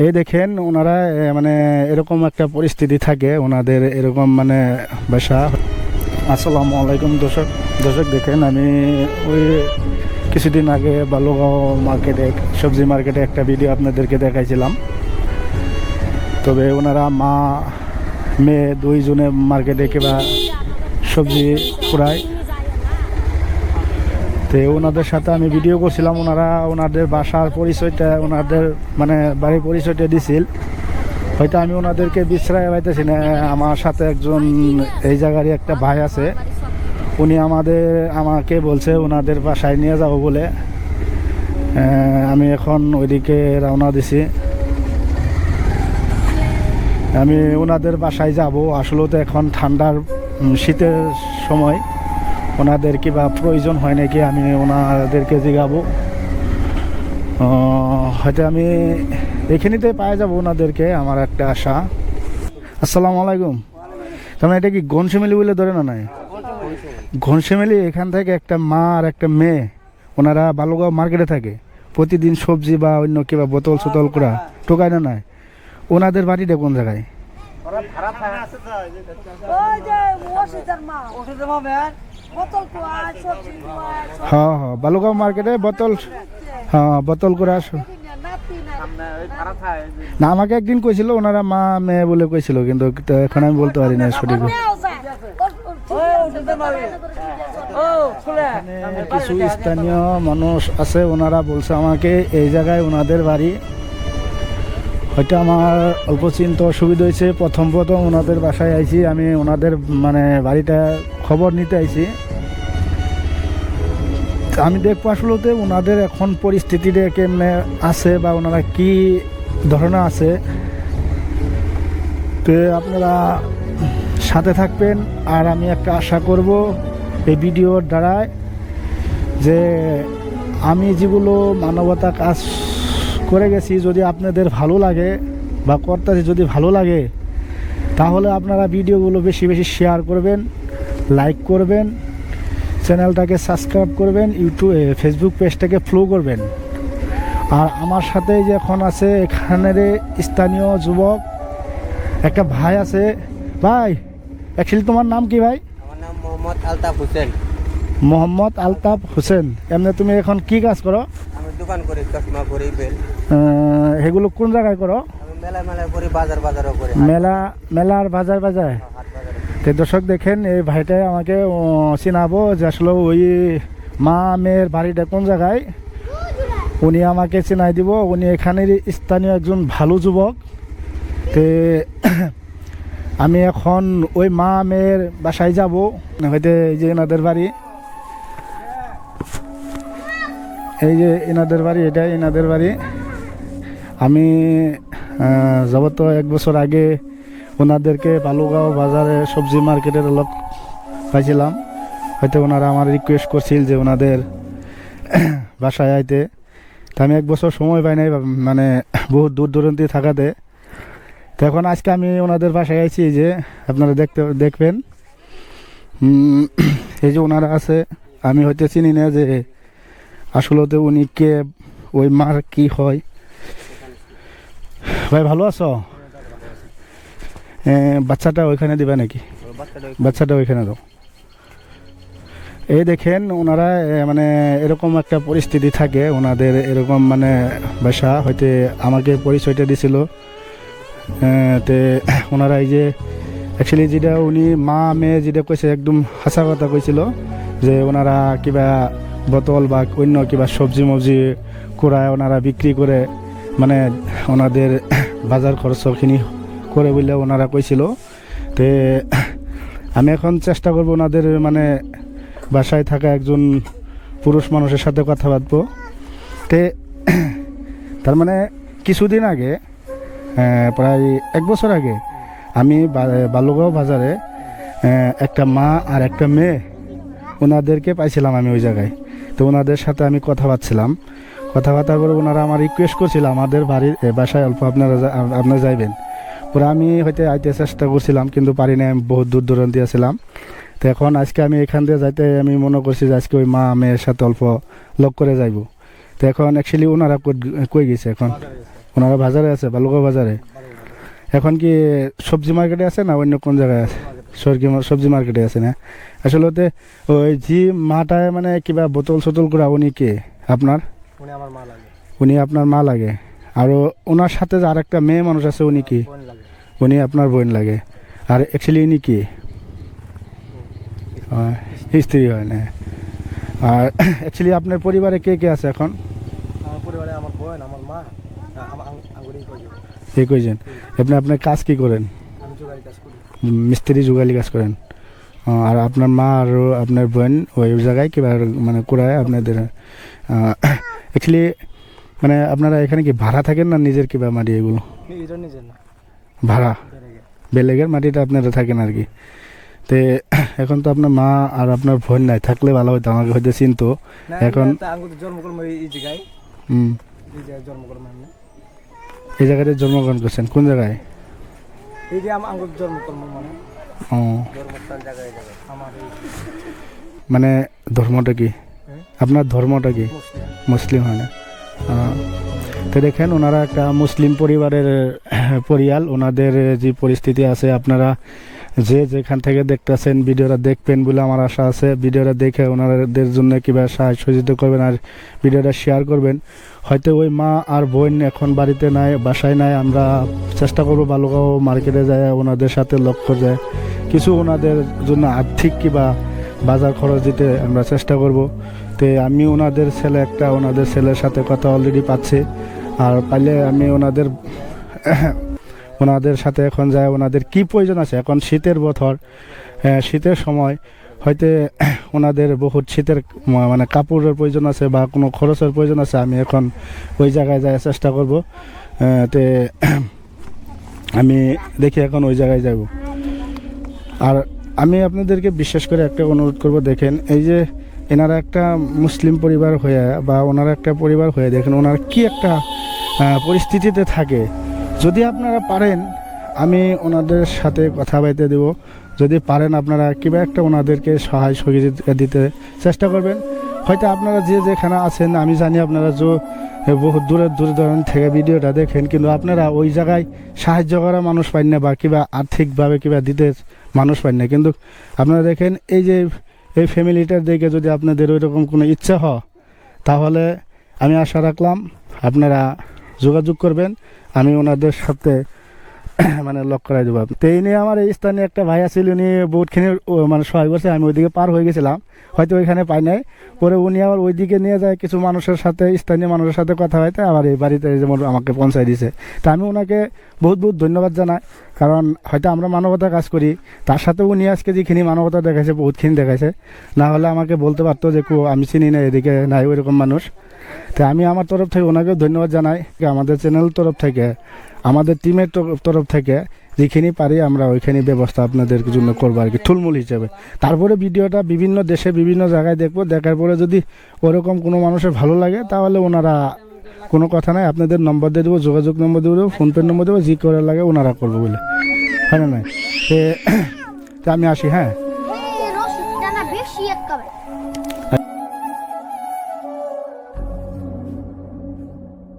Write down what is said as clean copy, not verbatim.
এই দেখেন ওনারা মানে এরকম একটা পরিস্থিতি থাকে ওনাদের, এরকম মানে বাসা। আসসালামু আলাইকুম দর্শক দেখেন, আমি ওই কিছুদিন আগে বালুগাঁও মার্কেটে, সবজি মার্কেটে একটা ভিডিও আপনাদেরকে দেখাইছিলাম। তবে ওনারা মা মেয়ে দুইজনে মার্কেটে কিংবা সবজি কুড়ায়, তো ওনাদের সাথে আমি ভিডিও করছিলাম। ওনারা ওনাদের বাসার পরিচয়টা, ওনাদের মানে বাড়ির পরিচয়টা দিছিল। হয়তো আমি ওনাদেরকে বিশ্রায় পাইতেছি না। আমার সাথে একজন এই জায়গারই একটা ভাই আছে, উনি আমাকে বলছে ওনাদের বাসায় নিয়ে যাব বলে। আমি এখন ওইদিকে রওনা দিছি। আমি ওনাদের বাসায় যাব। আসলে তো এখন ঠান্ডার শীতের সময়, ওনাদের কিবা প্রয়োজন হয় নাকি আমি ওনাদেরকে জিগাবো। হয়তো আমি এখানেতে পাওয়া যাবো ওনাদেরকে, আমার একটা আশা। আসসালামু আলাইকুম। তার মানে এটা কি ঘনশ্যামিলি বলে ধরে না? নাই, ঘনশ্যামিলি। এখান থেকে একটা মা আর একটা মেয়ে, ওনারা বালুগাঁও মার্কেটে থাকে। প্রতিদিন সবজি বা অন্য কিবা বোতল সোতল করা টোকায় না নাই। ওনাদের বাড়িটা কোন জায়গায়? হ্যাঁ হ্যাঁ, বালুগাঁও মার্কেটে বোতল, হ্যাঁ বোতল করে আসো না। আমাকে একদিন কইছিল ওনারা মা মেয়ে বলে কইছিল, কিন্তু এখন আমি বলতে পারি না সঠিক। কিছু স্থানীয় মানুষ আছে, ওনারা বলছে আমাকে এই জায়গায় ওনাদের বাড়ি। হয়তো আমার অল্প চিন্তা অসুবিধা হয়েছে। প্রথম ওনাদের বাসায় আইছি, আমি ওনাদের মানে বাড়িটা খবর নিতে আইছি। আমি দেখবো আসলে ওনাদের এখন পরিস্থিতিটা কেমনে আছে বা ওনারা কি ধরনের আছে। তো আপনারা সাথে থাকবেন। আর আমি একটা আশা করব এই ভিডিওর দ্বারায়, যে আমি যেগুলো মানবতা কাজ করে গেছি, যদি আপনাদের ভালো লাগে বা করতেছি যদি ভালো লাগে, তাহলে আপনারা ভিডিওগুলো বেশি বেশি শেয়ার করবেন, লাইক করবেন, চ্যানেলটাকে সাবস্ক্রাইব করবেন, ফেসবুক পেজটাকে ফলো করবেন। আর আমার সাথে যে এখন আছে এখানের স্থানীয় যুবক একটা ভাই আছে। ভাই, অ্যাকচুয়ালি তোমার নাম কি ভাই? আমার নাম মোহাম্মদ আলতাফ হোসেন। মোহাম্মদ আলতাফ হোসেন। এমনি তুমি এখন কি কাজ করো? আমি দোকান করি, চশমা করি, বেল। এগুলো কোন জায়গায় করো? আমি মেলায় করি, বাজারও করি। মেলার বাজার। হাট বাজারে। তো দর্শক দেখেন, এই ভাইটাই আমাকে চিনাবো যে আসলে ওই মা মেয়ের বাড়িটা কোন জায়গায়, উনি আমাকে চিনাই দিব। উনি এখানের স্থানীয় একজন ভালো যুবক। তে আমি এখন ওই মা মেয়ের বাসায় যাব। হয়তো এই যে এনাদের বাড়ি, এই যে এনাদের বাড়ি, এটাই এনাদের বাড়ি। আমি যাব তো 1 বছর আগে ওনাদেরকে বালুগাঁও বাজারে সবজি মার্কেটের লোক পাইছিলাম। হয়তো ওনারা আমার রিকোয়েস্ট করছিল যে ওনাদের বাসায় আইতে। তা আমি 1 বছর সময় পাই নাই, মানে বহুত দূর দূরান্তে থাকাতে। তো এখন আজকে আমি ওনাদের বাসায় আইছি, যে আপনারা দেখবেন। এই যে ওনারা আছে, আমি হয়তো চিনি না যে আসলে উনি কে, ওই মার কি হয়। ভাই ভালো আছো? বাচ্চাটা ওইখানে দিবে নাকি? বাচ্চাটা ওইখানে দাও। এই দেখেন ওনারা মানে এরকম একটা পরিস্থিতি থাকে ওনাদের, এরকম মানে বাসা। হয়তো আমাকে পরিচয়টা দিছিল। তে ওনারা এই যে অ্যাকচুয়ালি যেটা উনি মা মেয়ে যেটা কইছে, একদম হাসা কথা কইছিল, যে ওনারা কিবা বোতল বা অন্য কিবা সবজি মবজি কুড়ায় ওনারা বিক্রি করে, মানে ওনাদের বাজার খরচখিনি করে বলে ওনারা কইছিল। তে আমি এখন চেষ্টা করব ওনাদের মানে বাসায় থাকা একজন পুরুষ মানুষের সাথে কথা বাঁধবো। তে তার মানে কিছুদিন আগে, প্রায় 1 বছর আগে, আমি বালুগাঁও বাজারে একটা মা আর একটা মেয়ে, ওনাদেরকে পাইছিলাম আমি ওই জায়গায়। তো ওনাদের সাথে আমি কথাবার্তা করে ওনারা আমার রিকোয়েস্ট করছিল আমাদের বাসায় অল্প আপনারা যাইবেন। পরে আমি হয়তো আইতে চেষ্টা করছিলাম, কিন্তু পারি না, আমি বহুত দূর দূরান্তে আসছিলাম। তো এখন আজকে আমি এখান দিয়ে যাইতে আমি মনে করছি যে আজকে ওই মা মেয়ের সাথে অল্প লক করে যাইব। তো এখন অ্যাকচুয়ালি ওনারা কই গেছে? এখন ওনারা বাজারে আছে, বালুকা বাজারে। এখন কি সবজি মার্কেটে আছে না অন্য কোন জায়গায় আছে? সবজি মার্কেটে আছে না? আসলে ওই জি মাটায় মানে কিবা বোতল সোতল করা উনি কে আপনার? উনি আমার মা লাগে, উনি আপনার মা লাগে। আর ওনার সাথে যে আর একটা মেয়ে মানুষ আছে উনি কি? বোন লাগে। উনি আপনার বোন লাগে। আর অ্যাকচুয়ালি ইনি কি স্ত্রী হয় না? আর অ্যাকচুয়ালি আপনার পরিবারে কে কে আছে এখন? আমার পরিবারে আমার বোন, আমার মা, আঙ্গুরি করি। এই কইছেন আপনি আপনার কাজ কি করেন? আমি জোগাড়ি কাজ করি। মিস্ত্রি যুগালি কাজ করেন। আর আপনার মা আর আপনার বোন ওই জায়গায় কিবা মানে কুড়ায় আপনাদের অ্যাকচুয়ালি মানে আপনারা এখানে কি ভাড়া থাকেন না নিজের কিবা মাটি এগুলো? নিজের না, ভাড়া বেলেগের মাটিটা আপনারা থাকেন আর কি। তে এখন তো আপনার মা আর আপনার বোন নাই, থাকলে ভালো হতো, আমাকে হয়তো চিনতো। এখন জন্ম করবো এই জায়গায়, হুম এই জায়গায় জন্ম করবো আমি। এই জায়গাতে জন্মগ্রহণ করছেন কোন জায়গায়? এই যে আমার আঙ্গুর জন্ম করবো মানে ও জন্মস্থান জায়গায় জায়গায় আমার মানে ধর্মটা কি আপনার? ধর্মটা কি? মুসলিম। মুসলিম হয় না? তো দেখেন ওনারা একটা মুসলিম পরিবারের পরিয়াল। ওনাদের যে পরিস্থিতি আছে আপনারা যে যেখান থেকে দেখতেছেন ভিডিওটা দেখবেন বলে আমার আশা আছে। ভিডিওটা দেখে ওনাদের জন্য কীভাবে সাহায্য সহযোগিতা করবেন আর ভিডিওটা শেয়ার করবেন। হয়তো ওই মা আর বোন এখন বাড়িতে নাই, বাসায় নাই। আমরা চেষ্টা করবো বালুগাঁও মার্কেটে যায় ওনাদের সাথে লক্ষ্য যায় কিছু ওনাদের জন্য আর্থিক কিবা বাজার খরচ দিতে আমরা চেষ্টা করব। তো আমি ওনাদের ছেলের সাথে কথা অলরেডি পাচ্ছি। আর পাইলে আমি ওনাদের সাথে এখন যায় ওনাদের কি প্রয়োজন আছে। এখন শীতের বছর, শীতের সময় হয়তো ওনাদের বহুত শীতের মানে কাপড়ের প্রয়োজন আছে বা কোনো খরচের প্রয়োজন আছে। আমি এখন ওই জায়গায় যাওয়ার চেষ্টা করব। তে আমি দেখি এখন ওই জায়গায় যাব। আর আমি আপনাদেরকে বিশেষ করে একটা অনুরোধ করব, দেখেন এই যে এনারা একটা মুসলিম পরিবার হয়ে বা ওনারা একটা পরিবার হয়ে দেখেন ওনারা কি একটা পরিস্থিতিতে থাকে। যদি আপনারা পারেন আমি ওনাদের সাথে কথা বলতে দেব। যদি পারেন আপনারা কিবা একটা ওনাদেরকে সহায় সহযোগিতা দিতে চেষ্টা করবেন। হয়তো আপনারা যে যেখানে আছেন আমি জানি আপনারা বহুত দূরের দূরদূরান্ত থেকে ভিডিওটা দেখেন, কিন্তু আপনারা ওই জায়গায় সাহায্য করা মানুষ পান না বা কিবা আর্থিকভাবে কিবা দিতে মানুষ পান না। কিন্তু আপনারা দেখেন এই যে এই ফ্যামিলিটার দিকে যদি আপনাদের ওই রকম কোনো ইচ্ছা হয় তাহলে আমি আশা রাখলাম আপনারা যোগাযোগ করবেন। আমি ওনাদের সাথে মানে লক করাই দেবো। তো এই নিয়ে আমার এই স্থানীয় একটা ভাই আছিল, উনি বহুতখানি মানে সহায় করছে। আমি ওইদিকে পার হয়ে গেছিলাম, হয়তো ওইখানে পাই নাই। পরে উনি আবার ওইদিকে নিয়ে যায় কিছু মানুষের সাথে, স্থানীয় মানুষের সাথে কথা হইতে আবার এই বাড়িতে যেমন আমাকে পৌঁছায় দিয়েছে। তা আমি ওনাকে বহুত বহুত ধন্যবাদ জানাই। কারণ হয়তো আমরা মানবতা কাজ করি, তার সাথে উনি আজকে যেখানি মানবতা দেখাইছে বহুতখানি দেখাইছে। না হলে আমাকে বলতে পারতো যে আমি চিনি না, এদিকে নাই ওইরকম মানুষ। তো আমি আমার তরফ থেকে ওনাকেও ধন্যবাদ জানাই। আমাদের চ্যানেল তরফ থেকে, আমাদের টিমের তরফ থেকে যেখানে পারি আমরা ওইখানে ব্যবস্থা আপনাদের জন্য করবো আর কি, থুলমূল হিসেবে। তারপরে ভিডিওটা বিভিন্ন দেশে বিভিন্ন জায়গায় দেখবো। দেখার পরে যদি ওরকম কোনো মানুষের ভালো লাগে তাহলে ওনারা কোনো কথা নাই, আপনাদের নম্বর দিয়ে দেবো, যোগাযোগ নম্বর দিয়ে দেবো, ফোনপের নম্বর দেবো, জি করে লাগে ওনারা করবো বলে, হয় না? তো আমি আসি। হ্যাঁ